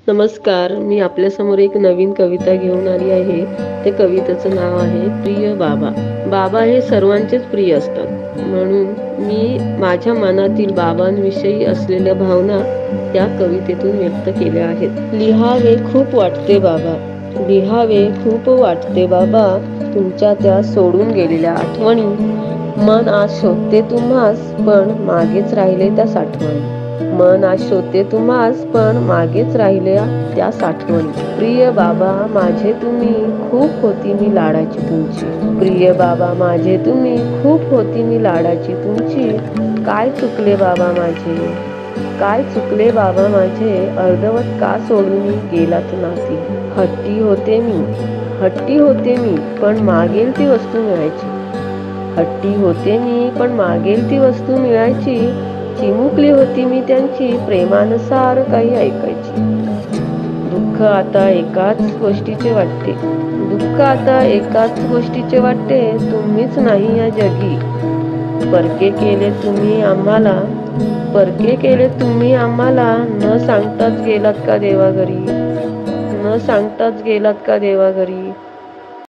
नमस्कार. मी आपल्यासमोर एक नवीन कविता घेऊन आली आहे. त्या कवितेचं नाव आहे प्रिय बाबा. बाबा हे सर्वांचेच प्रिय असतात. म्हणून मी माझ्या मनातील बाबांविषयी असलेल्या भावना त्या कवितेतून व्यक्त केल्या आहेत. लिहावे खूप वाटते बाबा, लिहावे खूप वाटते बाबा, तुमच्या त्या सोडून गेलेल्या आठवणी. मन आज शोधते तुम्हास, पण मागेच राहिले त्या साठवणी. मन आज शोधते तुम्हास, पण मागेच राहिल्या त्या साठवणी. प्रिय बाबा माझे तुम्ही, खूप होती मी लाडाची तुमची. प्रिय बाबा माझे तुम्ही, खूप होती मी लाडाची तुमची. काय चुकले बाबा माझे, काय चुकले बाबा माझे, अर्धवट का सोडून गेलात नाती. हट्टी होते मी, हट्टी होते मी, पण मागेल ती वस्तू मिळायची. हट्टी होते मी, पण मागेल ती वस्तू मिळायची. चिमुकली होती मी त्यांची, प्रेमानुसार काही ऐकायची. दुःख आता एकाच गोष्टीचे वाटते, दुःख आता एकाच गोष्टीचे वाटते, तुम्हीच नाही या जगी. परके केले तुम्ही आम्हाला, परके केले तुम्ही आम्हाला, न सांगताच गेलात का देवा घरी, न सांगताच गेलात का देवा घरी.